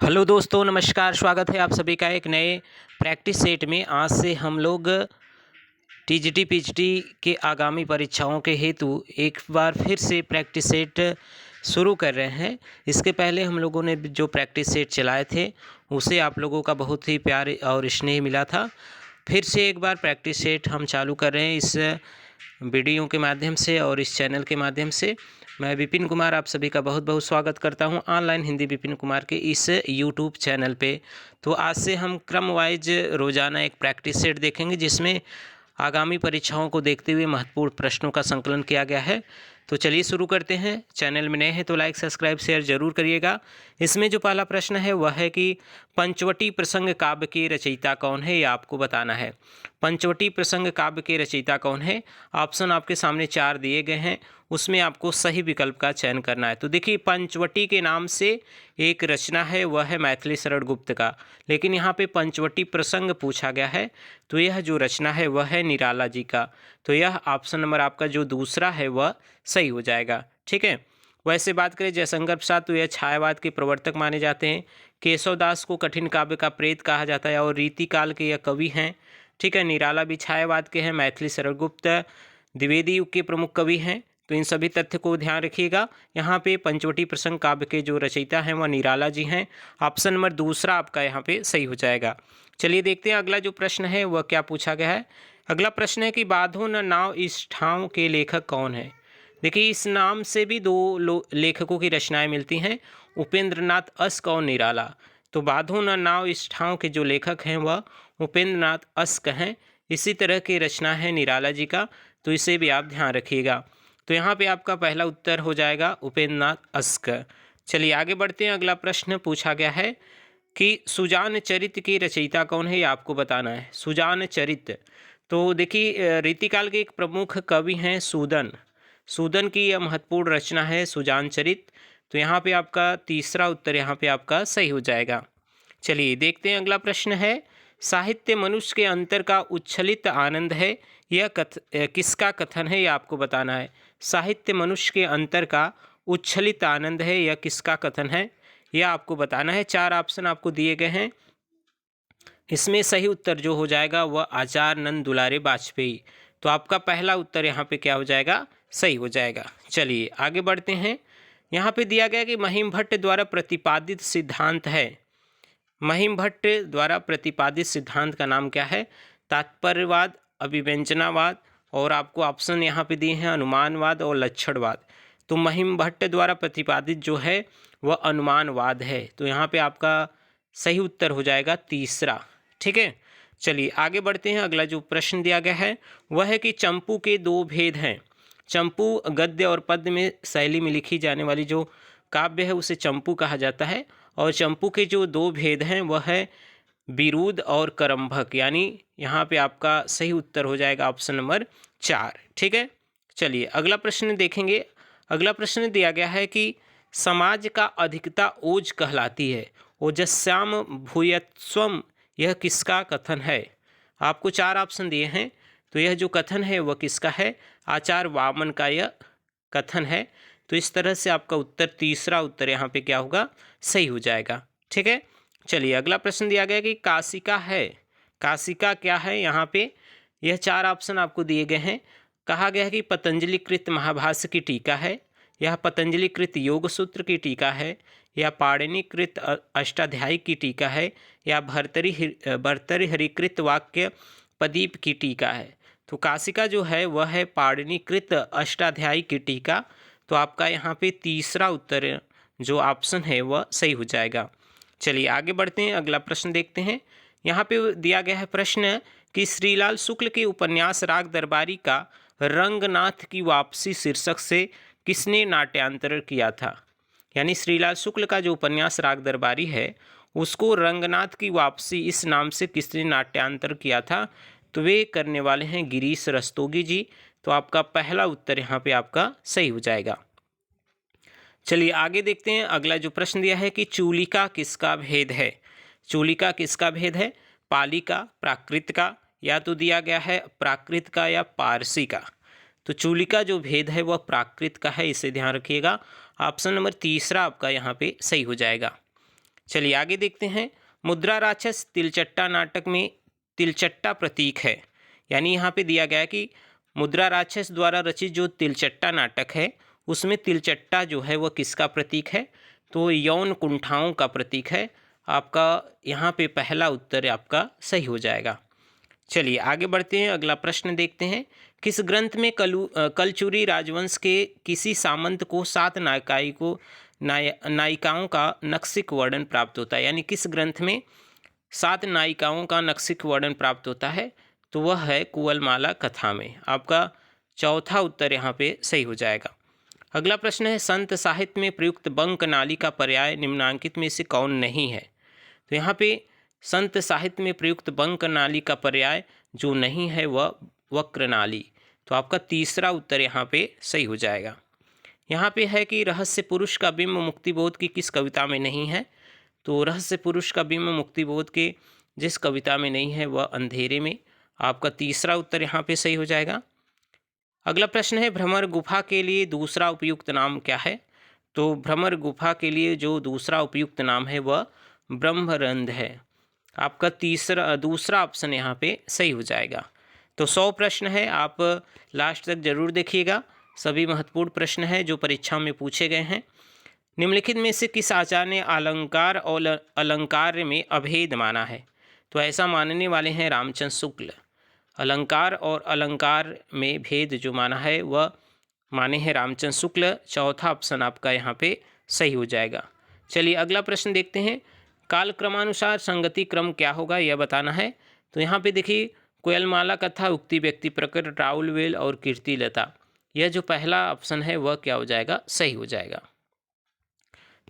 Hello दोस्तों, नमस्कार। स्वागत है आप सभी का एक नए प्रैक्टिस सेट में। आज से हम लोग टीजीटी पीजीटी के आगामी परीक्षाओं के हेतु एक बार फिर से प्रैक्टिस सेट शुरू कर रहे हैं। इसके पहले हम लोगों ने जो प्रैक्टिस सेट चलाए थे उसे आप लोगों का बहुत ही प्यार और स्नेह मिला था। फिर से एक बार प्रैक्टिस सेट हम चालू कर रहे हैं इस वीडियो के माध्यम से और इस चैनल के माध्यम से। मैं विपिन कुमार आप सभी का बहुत बहुत स्वागत करता हूं ऑनलाइन हिंदी विपिन कुमार के इस यूट्यूब चैनल पे। तो आज से हम क्रम वाइज रोज़ाना एक प्रैक्टिस सेट देखेंगे जिसमें आगामी परीक्षाओं को देखते हुए महत्वपूर्ण प्रश्नों का संकलन किया गया है। तो चलिए शुरू करते हैं। चैनल में नए हैं तो लाइक सब्सक्राइब शेयर जरूर करिएगा। इसमें जो पहला प्रश्न है वह है कि पंचवटी प्रसंग काव्य के रचयिता कौन है, ये आपको बताना है। पंचवटी प्रसंग काव्य के रचयिता कौन है? ऑप्शन आपके सामने 4 दिए गए हैं, उसमें आपको सही विकल्प का चयन करना है। तो देखिए, पंचवटी के नाम से एक रचना है वह है मैथिली शरण गुप्त का, लेकिन यहाँ पे पंचवटी प्रसंग पूछा गया है तो यह जो रचना है वह है निराला जी का। तो यह ऑप्शन नंबर आपका जो दूसरा है वह सही हो जाएगा। ठीक है। वैसे बात करें जयशंकर प्रसाद तो यह छायावाद के प्रवर्तक माने जाते हैं। केशवदास को कठिन काव्य का प्रेत कहा जाता है और रीतिकाल के यह कवि हैं। ठीक है। निराला भी छायावाद के हैं। मैथिली शरण गुप्त द्विवेदी युग के प्रमुख कवि हैं। तो इन सभी तथ्य को ध्यान रखिएगा। यहाँ पे पंचवटी प्रसंग काव्य के जो रचयिता हैं वह निराला जी हैं। ऑप्शन नंबर दूसरा आपका यहाँ पे सही हो जाएगा। चलिए देखते हैं अगला जो प्रश्न है वह क्या पूछा गया है। अगला प्रश्न है कि बाँधो न नाव इस ठाव के लेखक कौन है। देखिए, इस नाम से भी दो लेखकों की रचनाएं मिलती हैं, उपेंद्र नाथ अस्क और निराला। तो बाँधो न नाव इस ठाव के जो लेखक हैं वह उपेंद्र नाथ अस्क हैं। इसी तरह की रचना है निराला जी का, तो इसे भी आप ध्यान रखिएगा। तो यहाँ पे आपका पहला उत्तर हो जाएगा उपेंद्र नाथ अस्क। चलिए आगे बढ़ते हैं। अगला प्रश्न पूछा गया है कि सुजान चरित की रचयिता कौन है, ये आपको बताना है। सुजान चरित तो देखिए, रीतिकाल के एक प्रमुख कवि हैं सूदन। सूदन की यह महत्वपूर्ण रचना है सुजान चरित। तो यहाँ पे आपका तीसरा उत्तर यहाँ पे आपका सही हो जाएगा। चलिए देखते हैं अगला प्रश्न है। साहित्य मनुष्य के अंतर का उच्छलित आनंद है, यह किसका कथन है, यह आपको बताना है। साहित्य मनुष्य के अंतर का उच्छलित आनंद है, यह किसका कथन है, यह आपको बताना है। 4 ऑप्शन आपको दिए गए हैं। इसमें सही उत्तर जो हो जाएगा वह आचार्य नंद दुलारे वाजपेयी। तो आपका पहला उत्तर यहाँ पे क्या हो जाएगा, सही हो जाएगा। चलिए आगे बढ़ते हैं। यहाँ पे दिया गया कि महिम भट्ट द्वारा प्रतिपादित सिद्धांत है। महिम भट्ट द्वारा प्रतिपादित सिद्धांत का नाम क्या है? तात्पर्यवाद, अभिव्यंजनावाद, और आपको ऑप्शन यहाँ पे दिए हैं अनुमानवाद और लक्षणवाद। तो महिम भट्ट द्वारा प्रतिपादित जो है वह अनुमानवाद है। तो यहाँ पे आपका सही उत्तर हो जाएगा तीसरा। ठीक है। चलिए आगे बढ़ते हैं। अगला जो प्रश्न दिया गया है वह है कि चंपू के 2 भेद हैं। चंपू गद्य और पद्य में शैली में लिखी जाने वाली जो काव्य है उसे चंपू कहा जाता है। और चंपू के जो 2 भेद हैं वह है विरुद्ध और करम्भक, यानी यहाँ पे आपका सही उत्तर हो जाएगा ऑप्शन नंबर 4। ठीक है। चलिए अगला प्रश्न देखेंगे। अगला प्रश्न दिया गया है कि समाज का अधिकता ओज कहलाती है, ओजस्याम भूयत्स्वम, यह किसका कथन है? आपको 4 ऑप्शन दिए हैं। तो यह जो कथन है वह किसका है? आचार्य वामन का यह कथन है। तो इस तरह से आपका उत्तर तीसरा उत्तर यहाँ पे क्या होगा, सही हो जाएगा। ठीक है। चलिए अगला प्रश्न दिया गया कि काशिका है। काशिका क्या है? यहाँ पे यह 4 ऑप्शन आपको दिए गए हैं। कहा गया है कि पतंजलि कृत महाभाष्य की टीका है, यह पतंजलि कृत योग सूत्र की टीका है, या पाणिनि कृत अष्टाध्यायी की टीका है, या भर्तृहरि हरिकृत वाक्य प्रदीप की टीका है। तो काशिका जो है वह है पाणिनि कृत अष्टाध्यायी की टीका। तो आपका यहाँ पे तीसरा उत्तर जो ऑप्शन है वह सही हो जाएगा। चलिए आगे बढ़ते हैं। अगला प्रश्न देखते हैं। यहाँ पे दिया गया है प्रश्न कि श्रीलाल शुक्ल के उपन्यास राग दरबारी का रंगनाथ की वापसी शीर्षक से किसने नाट्यांतरण किया था? यानी श्रीलाल शुक्ल का जो उपन्यास राग दरबारी है उसको रंगनाथ की वापसी इस नाम से किसने नाट्यांतर किया था? तो वे करने वाले हैं गिरीश रस्तोगी जी। तो आपका पहला उत्तर यहाँ पे आपका सही हो जाएगा। चलिए आगे देखते हैं। अगला जो प्रश्न दिया है कि चूलिका किसका भेद है? चूलिका किसका भेद है? पाली का, प्राकृत का, या तो दिया गया है प्राकृत का या पारसी का। तो चूलिका जो भेद है वह प्राकृत का है, इसे ध्यान रखिएगा। ऑप्शन नंबर तीसरा आपका यहाँ पे सही हो जाएगा। चलिए आगे देखते हैं। मुद्रा राक्षस तिलचट्टा नाटक में तिलचट्टा प्रतीक है, यानी यहाँ पे दिया गया है कि मुद्रा राक्षस द्वारा रचित जो तिलचट्टा नाटक है उसमें तिलचट्टा जो है वह किसका प्रतीक है, तो यौन कुंठाओं का प्रतीक है। आपका यहाँ पे पहला उत्तर आपका सही हो जाएगा। चलिए आगे बढ़ते हैं, अगला प्रश्न देखते हैं। किस ग्रंथ में कलचुरी राजवंश के किसी सामंत को 7 नायिकाओं का नक्सिक वर्णन प्राप्त होता है, यानी किस ग्रंथ में 7 नायिकाओं का नक्सिक वर्णन प्राप्त होता है, तो वह है कुवलमाला कथा में। आपका चौथा उत्तर यहाँ पे सही हो जाएगा। अगला प्रश्न है, संत साहित्य में प्रयुक्त बंक नाली का पर्याय निम्नांकित में से कौन नहीं है, तो यहाँ पे संत साहित्य में प्रयुक्त बंक नाली का पर्याय जो नहीं है वह वक्र नाली, तो आपका तीसरा उत्तर यहाँ पे सही हो जाएगा। यहाँ पे है कि रहस्य पुरुष का बिंब मुक्तिबोध की किस कविता में नहीं है, तो रहस्य पुरुष का बिंब मुक्तिबोध के जिस कविता में नहीं है वह अंधेरे में, आपका तीसरा उत्तर यहाँ पे सही हो जाएगा। अगला प्रश्न है, भ्रमर गुफा के लिए दूसरा उपयुक्त नाम क्या है, तो भ्रमर गुफा के लिए जो दूसरा उपयुक्त नाम है वह ब्रह्मरंध्र है। आपका दूसरा ऑप्शन यहाँ पे सही हो जाएगा। तो 100 प्रश्न है, आप लास्ट तक जरूर देखिएगा, सभी महत्वपूर्ण प्रश्न है जो परीक्षा में पूछे गए हैं। निम्नलिखित में से किस आचार्य ने अलंकार और अलंकार में अभेद माना है, तो ऐसा मानने वाले हैं रामचंद्र शुक्ल। अलंकार और अलंकार में भेद जो माना है वह माने हैं रामचंद्र शुक्ल। चौथा ऑप्शन आपका यहाँ पे सही हो जाएगा। चलिए अगला प्रश्न देखते हैं। कालक्रमानुसार संगति क्रम क्या होगा यह बताना है, तो यहाँ पे देखिए कोयलमाला कथा, उक्ति व्यक्ति प्रकट, राउल वेल और कीर्तिलता, यह जो पहला ऑप्शन है वह क्या हो जाएगा, सही हो जाएगा।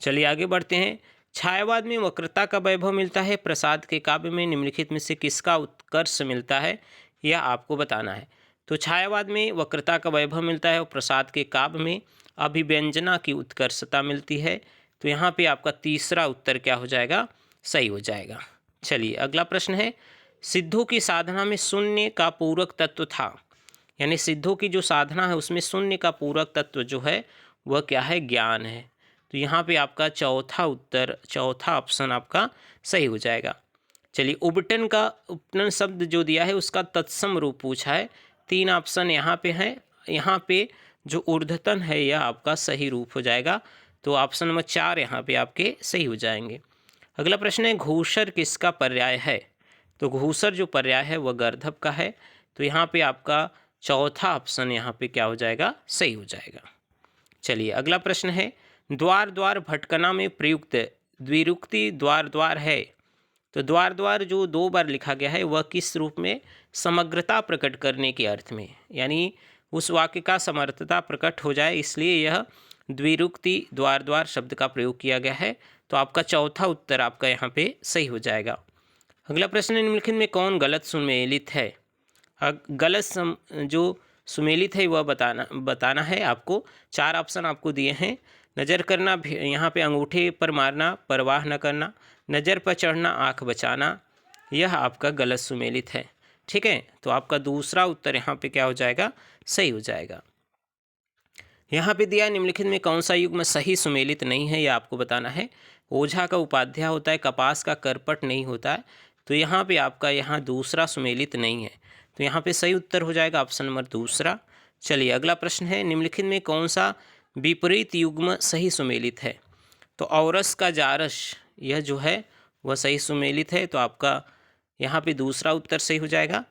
चलिए आगे बढ़ते हैं। छायावाद में वक्रता का वैभव मिलता है, प्रसाद के काव्य में निम्नलिखित में से किसका उत्कर्ष मिलता है, यह आपको बताना है। तो छायावाद में वक्रता का वैभव मिलता है और प्रसाद के काव्य में अभिव्यंजना की उत्कर्षता मिलती है, तो यहाँ पे आपका तीसरा उत्तर क्या हो जाएगा, सही हो जाएगा। चलिए अगला प्रश्न है, सिद्धों की साधना में शून्य का पूरक तत्व था, यानी सिद्धों की जो साधना है उसमें शून्य का पूरक तत्व जो है वह क्या है, ज्ञान है। तो यहाँ पे आपका चौथा ऑप्शन आपका सही हो जाएगा। चलिए उपटन शब्द जो दिया है उसका तत्सम रूप पूछा है, 3 ऑप्शन यहाँ पे है। यहाँ पे जो ऊर्ध्वतन है यह आपका सही रूप हो जाएगा, तो ऑप्शन नंबर 4 यहाँ पे आपके सही हो जाएंगे। अगला प्रश्न है, घूसर किसका पर्याय है, तो घूसर जो पर्याय है वह गर्दभ का है, तो यहाँ पे आपका चौथा ऑप्शन यहाँ पे क्या हो जाएगा, सही हो जाएगा। चलिए अगला प्रश्न है, द्वार द्वार भटकना में प्रयुक्त द्विरुक्ति द्वार द्वार है, तो द्वार द्वार जो 2 बार लिखा गया है वह किस रूप में, समग्रता प्रकट करने के अर्थ में, यानी उस वाक्य का समर्थता प्रकट हो जाए इसलिए यह द्विरुक्ति द्वार द्वार शब्द का प्रयोग किया गया है, तो आपका चौथा उत्तर आपका यहाँ पे सही हो जाएगा। अगला प्रश्न, निम्नलिखित में कौन गलत सुमेलित है, जो सुमेलित है वह बताना है आपको। 4 ऑप्शन आपको दिए हैं। नज़र करना, यहाँ पे अंगूठे पर मारना, परवाह न करना, नज़र पर चढ़ना, आँख बचाना, यह आपका गलत सुमेलित है। ठीक है, तो आपका दूसरा उत्तर यहाँ पे क्या हो जाएगा, सही हो जाएगा। यहाँ पे दिया निम्नलिखित में कौन सा युग्म सही सुमेलित नहीं है, यह आपको बताना है। ओझा का उपाध्याय होता है, कपास का करपट नहीं होता है, तो यहाँ पे आपका यहाँ दूसरा सुमेलित नहीं है, तो यहाँ पे सही उत्तर हो जाएगा ऑप्शन नंबर दूसरा। चलिए अगला प्रश्न है, निम्नलिखित में कौन सा विपरीत युग्म सही सुमेलित है, तो औरस का जारस यह जो है वह सही सुमेलित है, तो आपका यहाँ पे दूसरा उत्तर सही हो जाएगा।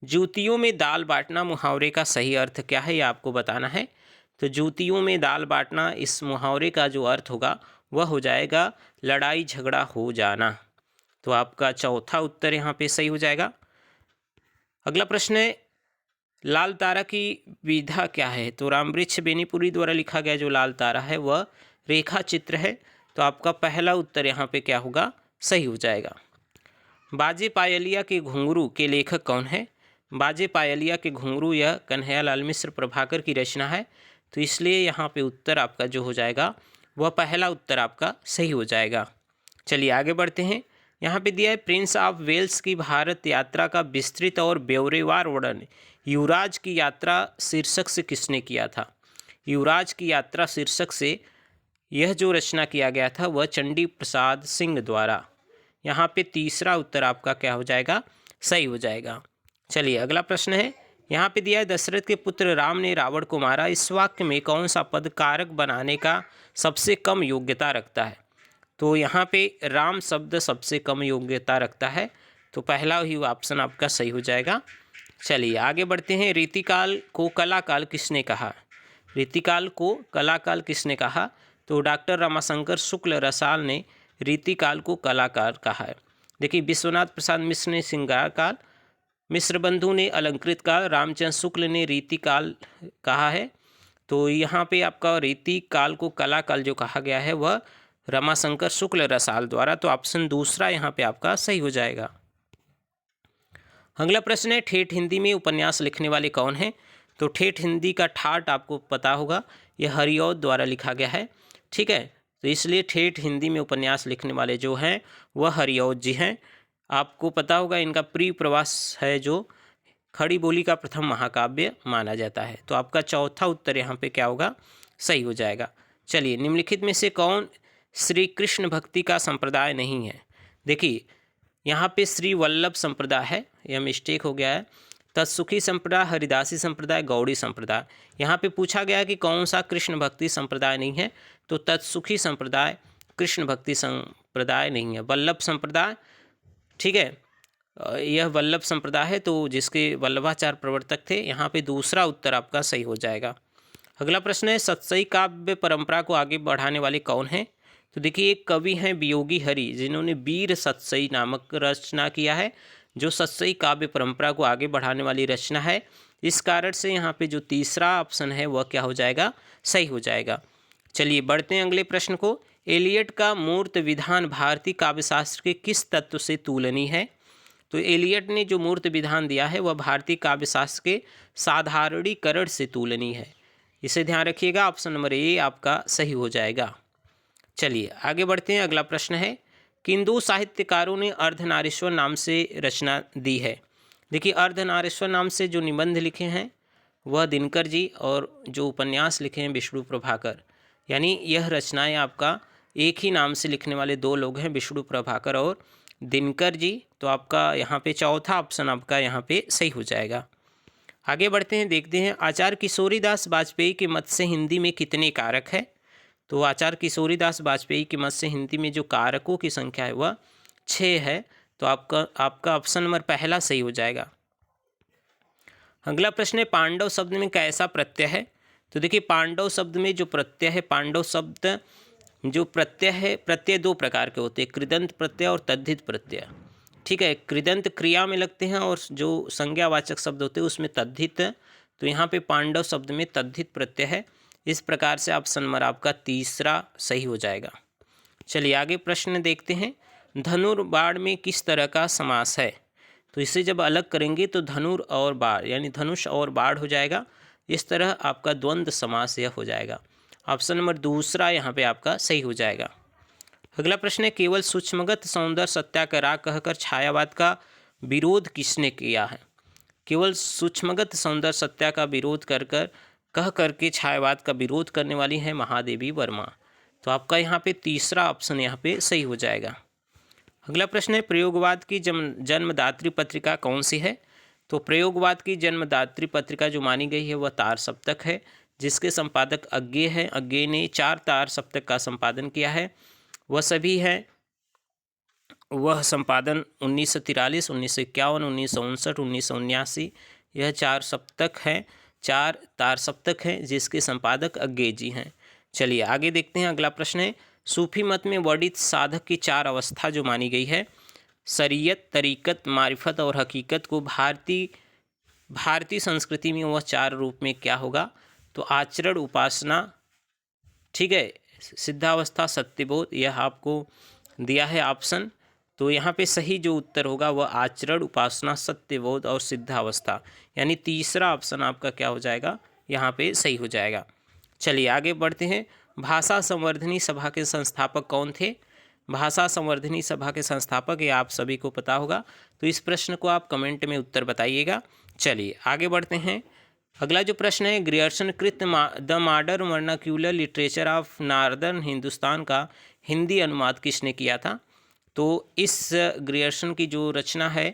जूतियों में दाल बांटना मुहावरे का सही अर्थ क्या है, यह आपको बताना है। तो जूतियों में दाल बांटना, इस मुहावरे का जो अर्थ होगा वह हो जाएगा लड़ाई झगड़ा हो जाना, तो आपका चौथा उत्तर यहाँ पे सही हो जाएगा। अगला प्रश्न है, लाल तारा की विधा क्या है, तो रामवृक्ष बेनीपुरी द्वारा लिखा गया जो लाल तारा है वह रेखा चित्र है, तो आपका पहला उत्तर यहाँ पे क्या होगा, सही हो जाएगा। बाजे पायलिया के घुंघरू के लेखक कौन है, बाजे पायलिया के घुंघरू यह कन्हैयालाल मिश्र प्रभाकर की रचना है, तो इसलिए यहाँ पे उत्तर आपका जो हो जाएगा वह पहला उत्तर आपका सही हो जाएगा। चलिए आगे बढ़ते हैं। यहाँ पे दिया है, प्रिंस ऑफ वेल्स की भारत यात्रा का विस्तृत और ब्यौरेवार वर्णन युवराज की यात्रा शीर्षक से किसने किया था। युवराज की यात्रा शीर्षक से यह जो रचना किया गया था वह चंडी प्रसाद सिंह द्वारा। यहाँ पे तीसरा उत्तर आपका क्या हो जाएगा, सही हो जाएगा। चलिए अगला प्रश्न है, यहाँ पे दिया है दशरथ के पुत्र राम ने रावण को मारा। इस वाक्य में कौन सा पद कारक बनाने का सबसे कम योग्यता रखता है? तो यहाँ पे राम शब्द सबसे कम योग्यता रखता है, तो पहला ही ऑप्शन आपका सही हो जाएगा। चलिए आगे बढ़ते हैं। रीतिकाल को कलाकाल किसने कहा? रीतिकाल को कलाकाल किसने कहा? तो डॉक्टर रमाशंकर शुक्ल रसाल ने रीतिकाल को कलाकाल कहा है। देखिए विश्वनाथ प्रसाद मिश्र ने श्रृंगार काल, मिश्र बंधु ने अलंकृत काल, रामचंद्र शुक्ल ने रीतिकाल कहा है। तो यहाँ पे आपका रीतिकाल को कलाकाल जो कहा गया है वह रमाशंकर शुक्ल रसाल द्वारा, तो ऑप्शन दूसरा यहाँ पे आपका सही हो जाएगा। अगला प्रश्न है, ठेठ हिंदी में उपन्यास लिखने वाले कौन हैं? तो ठेठ हिंदी का ठाट आपको पता होगा, यह हरिऔध द्वारा लिखा गया है। ठीक है, तो इसलिए ठेठ हिंदी में उपन्यास लिखने वाले जो हैं वह हरिऔध जी हैं। आपको पता होगा इनका प्रिय प्रवास है जो खड़ी बोली का प्रथम महाकाव्य माना जाता है। तो आपका चौथा उत्तर यहाँ पे क्या होगा, सही हो जाएगा। चलिए निम्नलिखित में से कौन श्री कृष्ण भक्ति का संप्रदाय नहीं है? देखिए यहाँ पे श्री वल्लभ संप्रदाय है, यह मिस्टेक हो गया है। तत्सुखी संप्रदाय, हरिदासी संप्रदाय, गौड़ी संप्रदाय। यहाँ पे पूछा गया कि कौन सा कृष्ण भक्ति संप्रदाय नहीं है, तो तत्सुखी संप्रदाय कृष्ण भक्ति संप्रदाय नहीं है। वल्लभ संप्रदाय, ठीक है, यह वल्लभ संप्रदाय है, तो जिसके वल्लभाचार्य प्रवर्तक थे। यहाँ पे दूसरा उत्तर आपका सही हो जाएगा। अगला प्रश्न है, सतसई काव्य परंपरा को आगे बढ़ाने वाले कौन हैं? तो देखिए एक कवि हैं वियोगी हरि, जिन्होंने वीर सतसई नामक रचना किया है, जो सतसई काव्य परंपरा को आगे बढ़ाने वाली रचना है। इस कारण से यहाँ पे जो तीसरा ऑप्शन है वह क्या हो जाएगा, सही हो जाएगा। चलिए बढ़ते हैं अगले प्रश्न को। एलियट का मूर्त विधान भारतीय काव्यशास्त्र के किस तत्व से तुलनीय है? तो एलियट ने जो मूर्त विधान दिया है वह भारतीय काव्यशास्त्र के साधारणीकरण से तुलनीय है। इसे ध्यान रखिएगा, ऑप्शन नंबर ए आपका सही हो जाएगा। चलिए आगे बढ़ते हैं। अगला प्रश्न है, किन दो साहित्यकारों ने अर्धनारीश्वर नाम से रचना दी है? देखिए अर्धनारीश्वर नाम से जो निबंध लिखे हैं वह दिनकर जी, और जो उपन्यास लिखे हैं विष्णु प्रभाकर। यानी यह रचनाएं आपका एक ही नाम से लिखने वाले दो लोग हैं, विष्णु प्रभाकर और दिनकर जी। तो आपका यहाँ पे चौथा ऑप्शन आपका यहाँ पे सही हो जाएगा। आगे बढ़ते हैं, देखते हैं आचार्य किशोरीदास वाजपेयी के मत से हिंदी में कितने कारक है? तो आचार्य किशोरीदास वाजपेयी के मत से हिंदी में जो कारकों की संख्या है वह 6 है। तो आपका ऑप्शन नंबर पहला सही हो जाएगा। अगला प्रश्न है, पांडव शब्द में कैसा प्रत्यय है? तो देखिए पांडव शब्द में जो प्रत्यय है, पांडव शब्द जो प्रत्यय है, प्रत्यय दो प्रकार के होते हैं, कृदंत प्रत्यय और तद्धित प्रत्यय। ठीक है, कृदंत क्रिया में लगते हैं और जो संज्ञावाचक शब्द होते हैं उसमें तद्धित। तो यहाँ पे पांडव शब्द में तद्धित प्रत्यय है। इस प्रकार से ऑप्शन नंबर आपका तीसरा सही हो जाएगा। चलिए आगे प्रश्न देखते हैं, धनुर्बाण में किस तरह का समास है? तो इसे जब अलग करेंगे तो धनुर और बाण यानी धनुष और बाण हो जाएगा। इस तरह आपका द्वंद्व समास यह हो जाएगा। ऑप्शन नंबर दूसरा यहाँ पे आपका सही हो जाएगा। अगला प्रश्न है, केवल सूक्ष्मगत सौंदर्य सत्याग्रह कहकर छायावाद का विरोध किसने किया है? केवल सूक्ष्मगत सौंदर्य सत्या का विरोध कह करके छायावाद का विरोध करने वाली है महादेवी वर्मा। तो आपका यहाँ पे तीसरा ऑप्शन यहाँ पे सही हो जाएगा। अगला प्रश्न है, प्रयोगवाद की जन्मदात्री पत्रिका कौन सी है? तो प्रयोगवाद की जन्मदात्री पत्रिका जो मानी गई है वह तार सप्तक है, जिसके संपादक अज्ञेय है। अज्ञेय ने 4 तार सप्तक का संपादन किया है। वह सभी है, वह संपादन 1943, 1951, 1959, 1979, यह 4 सप्तक हैं, 4 तार सप्तक हैं, जिसके संपादक अज्ञेय जी हैं। चलिए आगे देखते हैं। अगला प्रश्न है, सूफी मत में वर्णित साधक की 4 अवस्था जो मानी गई है, शरीयत, तरीकत, मारिफत और हकीकत को भारतीय संस्कृति में वह 4 रूप में क्या होगा? तो आचरण, उपासना, ठीक है, सिद्धावस्था, सत्यबोध, यह आपको दिया है ऑप्शन। तो यहाँ पे सही जो उत्तर होगा वह आचरण, उपासना, सत्यबोध और सिद्धावस्था, यानी तीसरा ऑप्शन आपका क्या हो जाएगा, यहाँ पे सही हो जाएगा। चलिए आगे बढ़ते हैं। भाषा संवर्धनी सभा के संस्थापक कौन थे? भाषा संवर्धनी सभा के संस्थापक ये आप सभी को पता होगा, तो इस प्रश्न को आप कमेंट में उत्तर बताइएगा। चलिए आगे बढ़ते हैं। अगला जो प्रश्न है, ग्रियर्सन कृत the modern vernacular literature of northern Hindustan का हिंदी अनुवाद किसने किया था? तो इस ग्रियर्सन की जो रचना है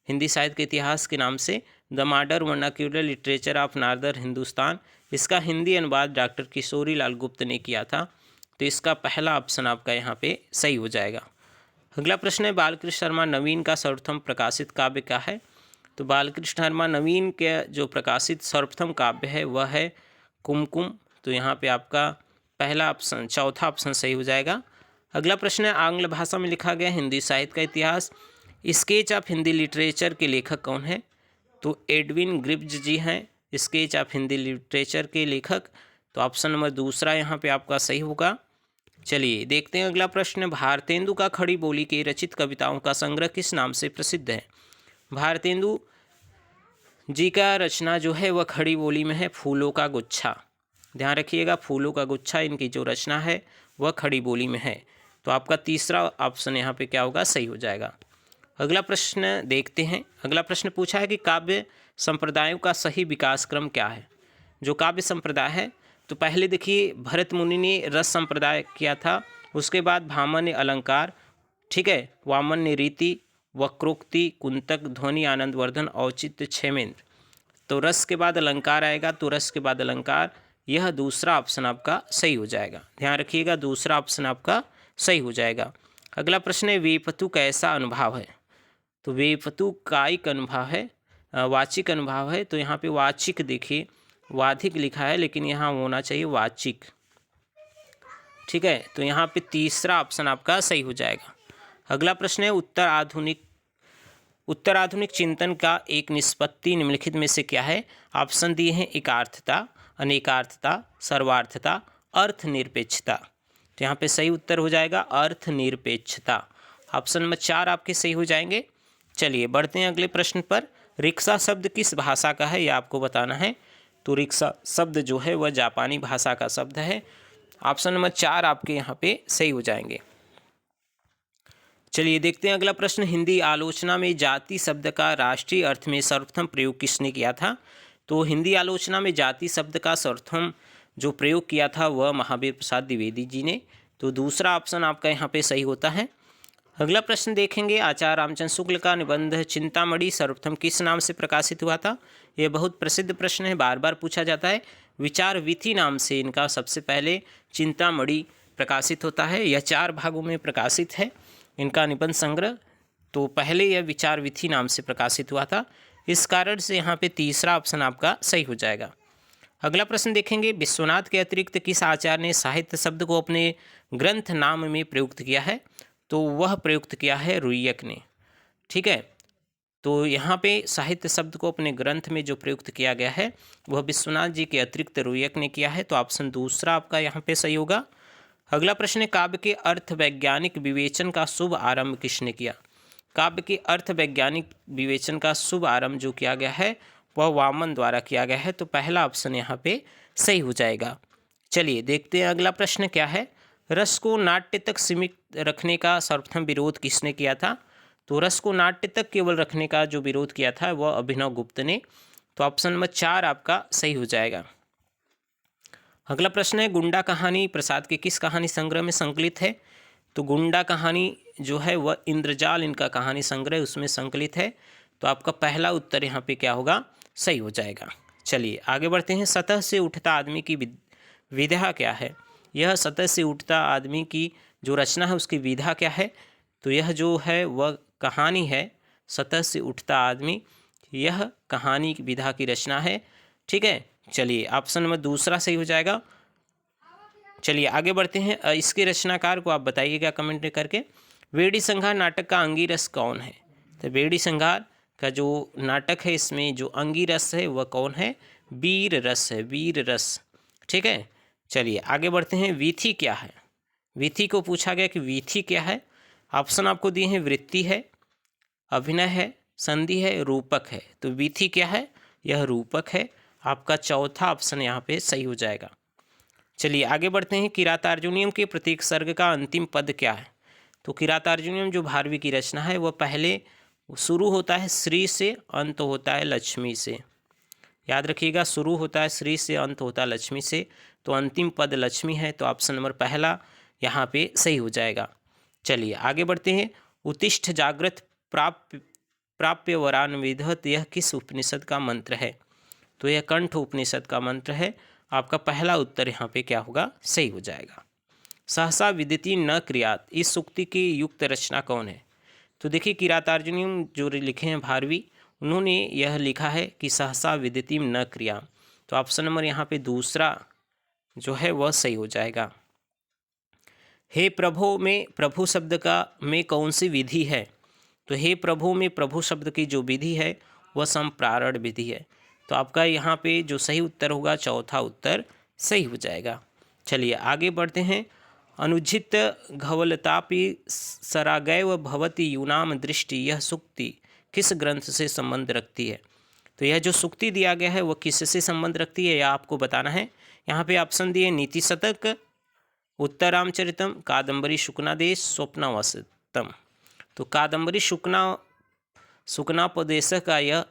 हिंदी साहित्य के इतिहास के नाम से the modern vernacular literature of northern Hindustan, इसका हिंदी अनुवाद डॉक्टर किशोरी लाल गुप्त ने किया था। तो इसका पहला ऑप्शन आपका यहाँ पे सही हो जाएगा। अगला प्रश्न है, बालकृष्ण शर्मा नवीन का सर्वप्रथम प्रकाशित काव्य क्या है? तो बालकृष्ण शर्मा नवीन के जो प्रकाशित सर्वप्रथम काव्य है वह है कुमकुम। तो यहाँ पे आपका पहला ऑप्शन, चौथा ऑप्शन सही हो जाएगा। अगला प्रश्न है, आंग्ल भाषा में लिखा गया हिंदी साहित्य का इतिहास स्केच ऑफ हिंदी लिटरेचर के लेखक कौन है? तो एडविन ग्रिब्ज जी हैं स्केच ऑफ हिंदी लिटरेचर के लेखक। तो ऑप्शन नंबर दूसरा यहाँ पे आपका सही होगा। चलिए देखते हैं अगला प्रश्न, भारतेंदु का खड़ी बोली के रचित कविताओं का संग्रह किस नाम से प्रसिद्ध है? भारतेंदु जी का रचना जो है वह खड़ी बोली में है फूलों का गुच्छा। ध्यान रखिएगा, फूलों का गुच्छा इनकी जो रचना है वह खड़ी बोली में है। तो आपका तीसरा ऑप्शन यहाँ पे क्या होगा, सही हो जाएगा। अगला प्रश्न देखते हैं। अगला प्रश्न पूछा है कि काव्य संप्रदायों का सही विकास क्रम क्या है? जो काव्य संप्रदाय है, तो पहले देखिए भरत मुनि ने रस संप्रदाय किया था, उसके बाद भामह ने अलंकार, ठीक है, वामन ने रीति, वक्रोक्ति, कुंतक, ध्वनि, आनंदवर्धन, औचित्य, क्षेमेंद्र। तो रस के बाद अलंकार आएगा, तो रस के बाद अलंकार, यह दूसरा ऑप्शन आपका सही हो जाएगा। ध्यान रखिएगा, दूसरा ऑप्शन आपका सही हो जाएगा। अगला प्रश्न है, वेपतु कैसा अनुभाव है? तो वेपतु कायिक अनुभाव है, वाचिक अनुभाव है। तो यहाँ पे वाचिक देखिए, वाधिक लिखा है लेकिन यहाँ होना चाहिए वाचिक, ठीक है। तो यहाँ पे तीसरा ऑप्शन आपका सही हो जाएगा। अगला प्रश्न है, उत्तराधुनिक चिंतन का एक निष्पत्ति निम्नलिखित में से क्या है? ऑप्शन दिए हैं एकार्थता, अनेकार्थता, सर्वार्थता, अर्थनिरपेक्षता। तो यहाँ पे सही उत्तर हो जाएगा अर्थनिरपेक्षता। ऑप्शन नंबर 4 आपके सही हो जाएंगे। चलिए बढ़ते हैं अगले प्रश्न पर। रिक्शा शब्द किस भाषा का है, यह आपको बताना है। तो रिक्शा शब्द जो है वह जापानी भाषा का शब्द है। ऑप्शन नंबर 4 आपके यहाँ पे सही हो जाएंगे। चलिए देखते हैं अगला प्रश्न, हिंदी आलोचना में जाति शब्द का राष्ट्रीय अर्थ में सर्वप्रथम प्रयोग किसने किया था? तो हिंदी आलोचना में जाति शब्द का सर्वप्रथम जो प्रयोग किया था वह महावीर प्रसाद द्विवेदी जी ने। तो दूसरा ऑप्शन आपका यहाँ पे सही होता है। अगला प्रश्न देखेंगे, आचार्य रामचंद्र शुक्ल का निबंध चिंतामणि सर्वप्रथम किस नाम से प्रकाशित हुआ था? यह बहुत प्रसिद्ध प्रश्न है, बार बार पूछा जाता है। विचार विथि नाम से इनका सबसे पहले चिंतामणि प्रकाशित होता है। यह 4 भागों में प्रकाशित है इनका निबंध संग्रह। तो पहले यह विचार विथि नाम से प्रकाशित हुआ था, इस कारण से यहाँ पे तीसरा ऑप्शन आपका सही हो जाएगा। अगला प्रश्न देखेंगे, विश्वनाथ के अतिरिक्त किस आचार्य ने साहित्य शब्द को अपने ग्रंथ नाम में प्रयुक्त किया है? तो वह प्रयुक्त किया है रुय्यक ने, ठीक है। तो यहाँ पे साहित्य शब्द को अपने ग्रंथ में जो प्रयुक्त किया गया है वह विश्वनाथ जी के अतिरिक्त रुय्यक ने किया है। तो ऑप्शन दूसरा आपका यहाँ पे सही होगा। अगला प्रश्न है, काव्य के अर्थ वैज्ञानिक विवेचन का शुभ आरंभ किसने किया? काव्य के अर्थ वैज्ञानिक विवेचन का शुभ आरंभ जो किया गया है वह वामन द्वारा किया गया है। तो पहला ऑप्शन यहाँ पे सही हो जाएगा। चलिए देखते हैं अगला प्रश्न क्या है, रस को नाट्य तक सीमित रखने का सर्वप्रथम विरोध किसने किया था? तो रस को नाट्य तक केवल रखने का जो विरोध किया था वह अभिनव गुप्त ने। तो ऑप्शन नंबर 4 आपका सही हो जाएगा। अगला प्रश्न है, गुंडा कहानी प्रसाद के किस कहानी संग्रह में संकलित है? तो गुंडा कहानी जो है वह इंद्रजाल इनका कहानी संग्रह उसमें संकलित है। तो आपका पहला उत्तर यहाँ पे क्या होगा, सही हो जाएगा। चलिए आगे बढ़ते हैं, सतह से उठता आदमी की विधा क्या है? यह सतह से उठता आदमी की जो रचना है उसकी विधा क्या है? तो यह जो है वह कहानी है सतह से उठता आदमी, यह कहानी की विधा की रचना है, ठीक है। चलिए ऑप्शन नंबर दूसरा सही हो जाएगा। चलिए आगे बढ़ते हैं, इसके रचनाकार को आप बताइएगा कमेंट करके। वेड़ी संघार नाटक का अंगीरस कौन है? तो वेड़ी संघार का जो नाटक है इसमें जो अंगीरस है वह कौन है? वीर रस है, वीर रस, ठीक है। चलिए आगे बढ़ते हैं, वीथी क्या है? वीथी को पूछा गया कि वीथी क्या है। ऑप्शन आपको दिए हैं, वृत्ति है, अभिनय है, संधि है, रूपक है। तो वीथी क्या है? यह रूपक है। आपका चौथा ऑप्शन यहाँ पे सही हो जाएगा। चलिए आगे बढ़ते हैं, किरातार्जुनीयम के प्रत्येक सर्ग का अंतिम पद क्या है? तो किरातार्जुनीयम जो भारवी की रचना है वह पहले शुरू होता है श्री से, अंत होता है लक्ष्मी से। याद रखिएगा, शुरू होता है श्री से, अंत होता है लक्ष्मी से, तो अंतिम पद लक्ष्मी है, तो ऑप्शन नंबर पहला यहाँ पे सही हो जाएगा। चलिए आगे बढ़ते हैं। उत्तिष्ठ जागृत प्राप्य प्राप्य वरान विदहत, यह किस उपनिषद का मंत्र है? तो यह कंठ उपनिषद का मंत्र है। आपका पहला उत्तर यहाँ पे क्या होगा? सही हो जाएगा। सहसा विदिति न क्रियात, इस सूक्ति की युक्त रचना कौन है? तो देखिए, किरातार्जुनीय जो लिखे हैं भारवी, उन्होंने यह लिखा है कि सहसा विदितिम न क्रिया, तो ऑप्शन नंबर यहाँ पे दूसरा जो है वह सही हो जाएगा। हे प्रभु में प्रभु शब्द का में कौन सी विधि है? तो हे प्रभु में प्रभु शब्द की जो विधि है वह संप्रारण विधि है, तो आपका यहाँ पे जो सही उत्तर होगा चौथा उत्तर सही हो जाएगा। चलिए आगे बढ़ते हैं। अनुजित घवलतापि सरागैव भवति यूनाम दृष्टि, यह सूक्ति किस ग्रंथ से संबंध रखती है? तो यह जो सूक्ति दिया गया है वह किससे संबंध रखती है, यह आपको बताना है। यहाँ पे ऑप्शन दिए नीति शतक, उत्तर रामचरितम, कादम्बरी शुक्नादेश, स्वप्नावसतम। तो कादम्बरी शुक्नापदेश का यह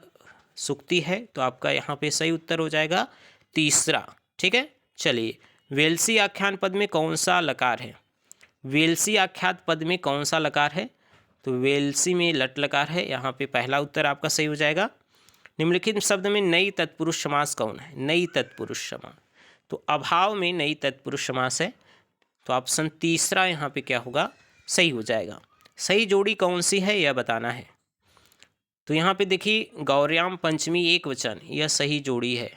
सूक्ति है, तो आपका यहाँ पे सही उत्तर हो जाएगा तीसरा। ठीक है। चलिए, वेलसी आख्यान पद में कौन सा लकार है? वेलसी आख्यात पद में कौन सा लकार है? तो वेलसी में लट लकार है, यहाँ पे पहला उत्तर आपका सही हो जाएगा। निम्नलिखित शब्द में नई तत्पुरुष समास कौन है? नई तत्पुरुष समास, तो अभाव में नई तत्पुरुष समास है, तो ऑप्शन तीसरा यहाँ पे क्या होगा? सही हो जाएगा। सही जोड़ी कौन सी है यह बताना है। तो यहाँ पे देखिए, गौर्याम पंचमी एक वचन, यह सही जोड़ी है,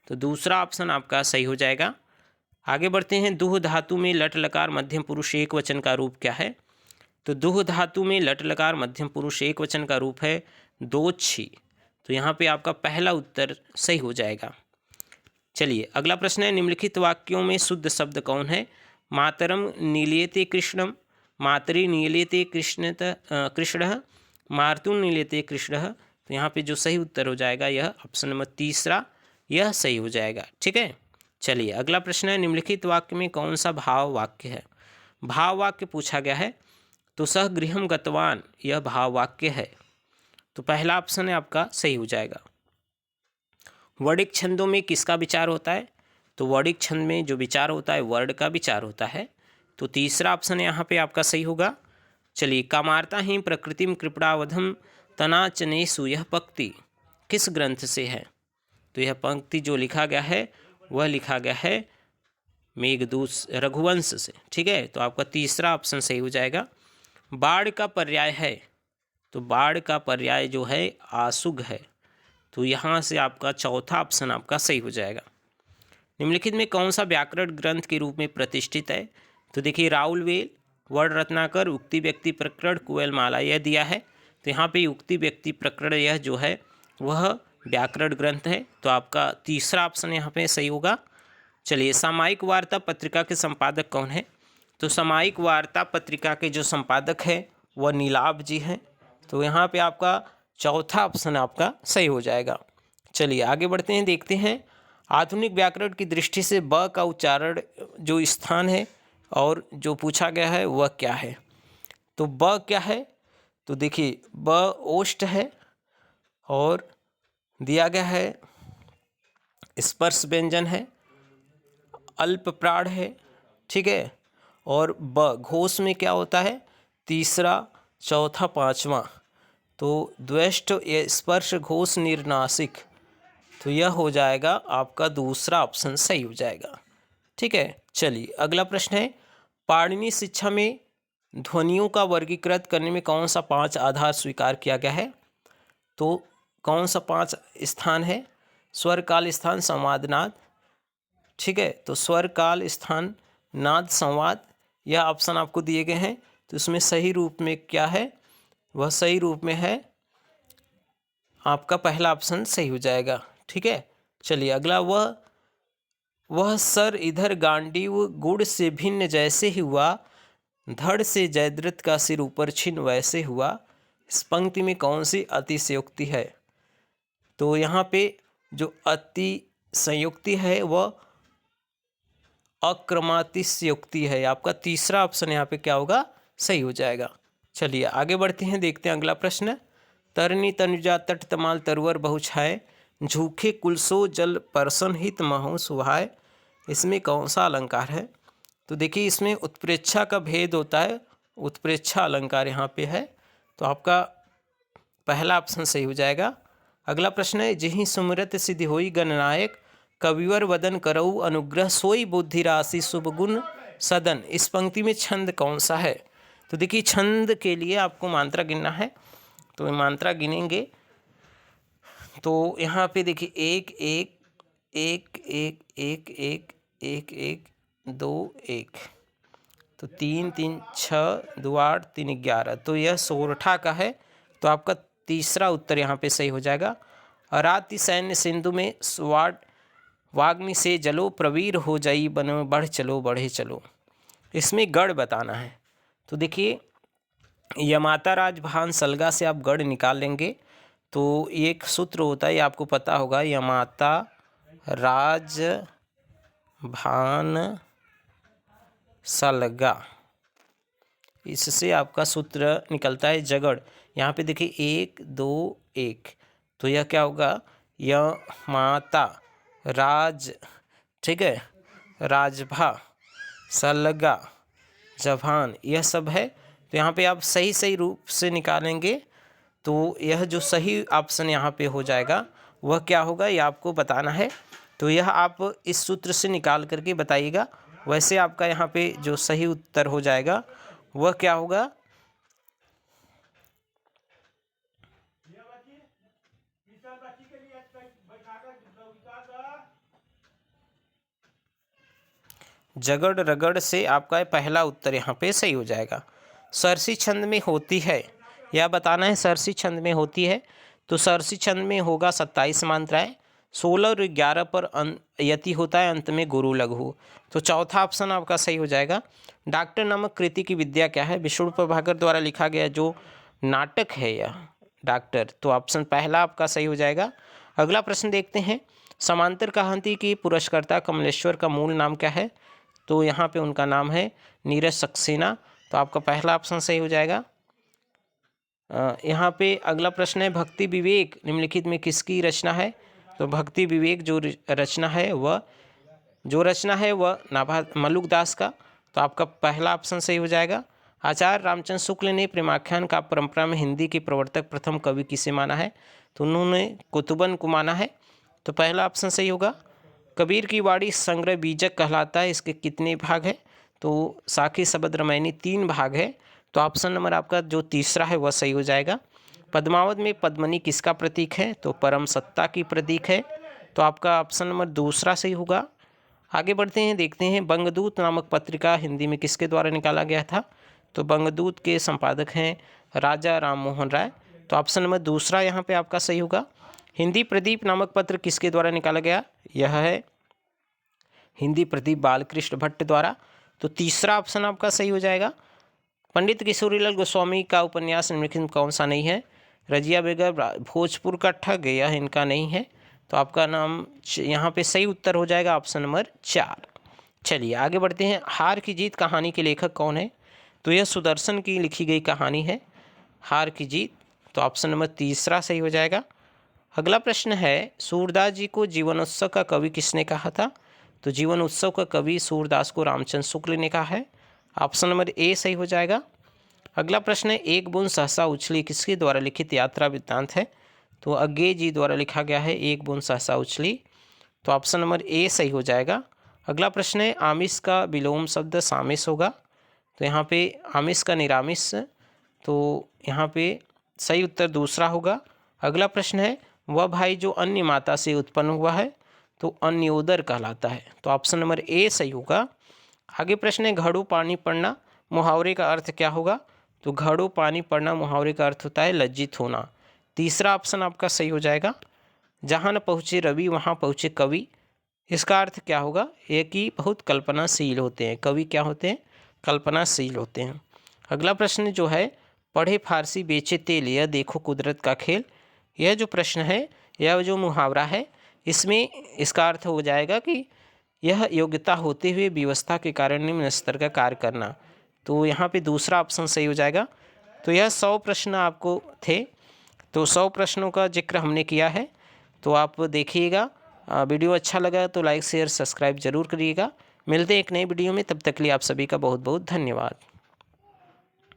तो दूसरा ऑप्शन आपका सही हो जाएगा। आगे बढ़ते हैं। दुह धातु में लट लकार मध्यम पुरुष एक वचन का रूप क्या है? तो दुह धातु में लट लकार मध्यम पुरुष एक वचन का रूप है दोछि, तो यहाँ पे आपका पहला उत्तर सही हो जाएगा। चलिए अगला प्रश्न है। निम्नलिखित वाक्यों में शुद्ध शब्द कौन है? मातरम नीलयते कृष्णम, मातरी नीलयते कृष्णः, मार्तुल नीलयते कृष्णः, तो यहाँ पे जो सही उत्तर हो जाएगा यह ऑप्शन नंबर तीसरा, यह सही हो जाएगा। ठीक है। चलिए अगला प्रश्न है। निम्नलिखित वाक्य में कौन सा भाव वाक्य है? भाव वाक्य पूछा गया है, तो सह गृहम गतवान यह भाव वाक्य है, तो पहला ऑप्शन है आपका सही हो जाएगा। वर्णिक छंदों में किसका विचार होता है? तो वर्णिक छंद में जो विचार होता है वर्ण का विचार होता है, तो तीसरा ऑप्शन यहाँ पे आपका सही होगा। चलिए, कामार्ता ही प्रकृतिम कृपणावधम तनाचनेसु, यह पंक्ति किस ग्रंथ से है? तो यह पंक्ति जो लिखा गया है वह लिखा गया है मेघदूत रघुवंश से। ठीक है, तो आपका तीसरा ऑप्शन सही हो जाएगा। बाढ़ का पर्याय है, तो बाढ़ का पर्याय जो है आसुग है, तो यहाँ से आपका चौथा ऑप्शन आपका सही हो जाएगा। निम्नलिखित में कौन सा व्याकरण ग्रंथ के रूप में प्रतिष्ठित है? तो देखिए, राउलवेल, वर्ण रत्नाकर, उक्ति व्यक्ति प्रकरण, कुवेल माला, यह दिया है, तो यहाँ पे उक्ति व्यक्ति प्रकरण यह जो है वह व्याकरण ग्रंथ है, तो आपका तीसरा ऑप्शन यहाँ पे सही होगा। चलिए, सामायिक वार्ता पत्रिका के संपादक कौन है? तो सामायिक वार्ता पत्रिका के जो संपादक है वह नीलाभ जी हैं, तो यहाँ पे आपका चौथा ऑप्शन आपका सही हो जाएगा। चलिए आगे बढ़ते हैं, देखते हैं आधुनिक व्याकरण की दृष्टि से ब का उच्चारण जो स्थान है और जो पूछा गया है वह क्या है? तो ब क्या है? तो देखिए, ब ओष्ठ है और दिया गया है स्पर्श व्यंजन है, अल्प प्राण है। ठीक है, और ब घोष में क्या होता है? तीसरा, चौथा, पांचवा, तो द्वेष्ट स्पर्श घोष निर्नासिक, तो यह हो जाएगा आपका दूसरा ऑप्शन सही हो जाएगा। ठीक है। चलिए अगला प्रश्न है। पाणिनि शिक्षा में ध्वनियों का वर्गीकृत करने में कौन सा 5 आधार स्वीकार किया गया है? तो कौन सा 5 स्थान है? स्वर काल स्थान संवाद नाद। ठीक है, तो स्वर काल स्थान नाद संवाद, यह ऑप्शन आपको दिए गए हैं, तो इसमें सही रूप में क्या है? वह सही रूप में है आपका पहला ऑप्शन सही हो जाएगा। ठीक है। चलिए अगला, वह सर इधर गांडीव गुड़ से भिन्न जैसे ही हुआ, धड़ से जयद्रथ का सिर ऊपर छिन्न वैसे हुआ, इस पंक्ति में कौन सी अतिशयोक्ति है? तो यहाँ पे जो अतिशयोक्ति है वह अक्रमातिशयोक्ति है, आपका तीसरा ऑप्शन यहाँ पे क्या होगा? सही हो जाएगा। चलिए आगे बढ़ते हैं, देखते हैं अगला प्रश्न। तरनी तनुजा तट तमाल तरुवर बहुछाए, झूखे कुलसो जल परसन हित महु सुहाय, इसमें कौन सा अलंकार है? तो देखिए इसमें उत्प्रेक्षा का भेद होता है, उत्प्रेक्षा अलंकार यहाँ पे है, तो आपका पहला ऑप्शन सही हो जाएगा। अगला प्रश्न है, जिहि सुमिरत सिद्धि होई गणनायक, कविवर वदन करऊ अनुग्रह, सोई बुद्धि राशि शुभ गुण सदन। इस पंक्ति में छंद कौन सा है? तो देखिए छंद के लिए आपको मात्रा गिनना है, तो मात्रा गिनेंगे तो यहाँ पे देखिए एक एक एक एक एक एक एक एक 2 1, तो 3 3 6 2 8 3 11, तो यह सोरठा का है, तो आपका तीसरा उत्तर यहाँ पे सही हो जाएगा। अराति सैन्य सिंधु में स्वाड वाग्नि से जलो, प्रवीर हो जाई बन में बढ़ चलो बढ़े चलो। इसमें गढ़ बताना है, तो देखिए यमाता राज भान सलगा से आप गढ़ निकाल लेंगे, तो एक सूत्र होता है, ये आपको पता होगा, यमाता राज भान सलगा, इससे आपका सूत्र निकलता है जगड़। यहाँ पे देखिए 1 2 1, तो यह क्या होगा, यमाता राज, ठीक है, राजभा सलगा जभान, यह सब है। तो यहाँ पे आप सही सही रूप से निकालेंगे, तो यह जो सही ऑप्शन यहाँ पे हो जाएगा वह क्या होगा, ये आपको बताना है। तो यह आप इस सूत्र से निकाल करके बताइएगा। वैसे आपका यहाँ पे जो सही उत्तर हो जाएगा वह क्या होगा, जगड़ रगड़ से आपका पहला उत्तर यहाँ पे सही हो जाएगा। सरसी छंद में होती है, यह बताना है सरसी छंद में होती है, तो सरसी छंद में होगा 27 मात्राएं, 16 और 11 पर यति होता है, अंत में गुरु लघु, तो चौथा ऑप्शन आपका सही हो जाएगा। डॉक्टर नामक कृति की विद्या क्या है? विष्णु प्रभाकर द्वारा लिखा गया जो नाटक है यह डॉक्टर, तो ऑप्शन पहला आपका सही हो जाएगा। अगला प्रश्न देखते हैं, समांतर कहानी की पुरस्कर्ता कमलेश्वर का मूल नाम क्या है? तो यहाँ पे उनका नाम है नीरज सक्सेना, तो आपका पहला ऑप्शन सही हो जाएगा। यहाँ पे अगला प्रश्न है, भक्ति विवेक निम्नलिखित में किसकी रचना है? तो भक्ति विवेक जो रचना है वह नाभा मलुकदास का, तो आपका पहला ऑप्शन सही हो जाएगा। आचार्य रामचंद्र शुक्ल ने प्रेमाख्यान का परंपरा में हिंदी के प्रवर्तक प्रथम कवि किसे माना है? तो उन्होंने कुतुबन को माना है, तो पहला ऑप्शन सही होगा। कबीर की वाणी संग्रह बीजक कहलाता है, इसके कितने भाग है? तो साखी शबद रामायणी 3 भाग है, तो ऑप्शन नंबर आपका जो तीसरा है वह सही हो जाएगा। पद्मावत में पद्मनी किसका प्रतीक है? तो परम सत्ता की प्रतीक है, तो आपका ऑप्शन नंबर दूसरा सही होगा। आगे बढ़ते हैं, देखते हैं बंगदूत नामक पत्रिका हिंदी में किसके द्वारा निकाला गया था? तो बंगदूत के संपादक हैं राजा राम मोहन राय, तो ऑप्शन नंबर दूसरा यहाँ पे आपका सही होगा। हिंदी प्रदीप नामक पत्र किसके द्वारा निकाला गया? यह है हिंदी प्रदीप बालकृष्ण भट्ट द्वारा, तो तीसरा ऑप्शन आपका सही हो जाएगा। पंडित किशोरीलाल गोस्वामी का उपन्यास निम्नलिखित कौन सा नहीं है? रजिया बेगर भोजपुर का ठग, यह इनका नहीं है, तो आपका नाम यहाँ पे सही उत्तर हो जाएगा ऑप्शन नंबर 4। चलिए आगे बढ़ते हैं, हार की जीत कहानी के लेखक कौन है? तो यह सुदर्शन की लिखी गई कहानी है हार की जीत, तो ऑप्शन नंबर तीसरा सही हो जाएगा। अगला प्रश्न है, सूरदास जी को जीवनोत्सव का कवि किसने कहा था? तो जीवन उत्सव का कवि सूरदास को रामचंद्र शुक्ल ने कहा है, ऑप्शन नंबर ए सही हो जाएगा। अगला प्रश्न है, एक बूंद सहसा उछली किसके द्वारा लिखित यात्रा वृत्तांत है? तो अज्ञे जी द्वारा लिखा गया है एक बूंद सहसा उछली, तो ऑप्शन नंबर ए सही हो जाएगा। अगला प्रश्न है, आमिष का विलोम शब्द सामिस होगा, तो यहाँ पे आमिष का निरामिष, तो यहाँ पे सही उत्तर दूसरा होगा। अगला प्रश्न है, वह भाई जो अन्य माता से उत्पन्न हुआ है, तो अन्योदर कहलाता है, तो ऑप्शन नंबर ए सही होगा। आगे प्रश्न है, घड़ों पानी पड़ना मुहावरे का अर्थ क्या होगा? तो घड़ों पानी पड़ना मुहावरे का अर्थ होता है लज्जित होना, तीसरा ऑप्शन आपका सही हो जाएगा। जहाँ न पहुँचे रवि वहाँ पहुँचे कवि, इसका अर्थ क्या होगा? ये कि बहुत कल्पनाशील होते हैं, कवि क्या होते हैं? कल्पनाशील होते हैं। अगला प्रश्न जो है, पढ़े फारसी बेचे तेल यह देखो कुदरत का खेल, यह जो प्रश्न है, यह जो मुहावरा है, इसमें इसका अर्थ हो जाएगा कि यह योग्यता होते हुए व्यवस्था के कारण निम्न स्तर का कार्य करना, तो यहाँ पे दूसरा ऑप्शन सही हो जाएगा। तो यह 100 प्रश्न आपको थे, तो 100 प्रश्नों का जिक्र हमने किया है, तो आप देखिएगा। वीडियो अच्छा लगा तो लाइक शेयर सब्सक्राइब जरूर करिएगा। मिलते हैं एक नई वीडियो में, तब तक के लिए आप सभी का बहुत बहुत धन्यवाद।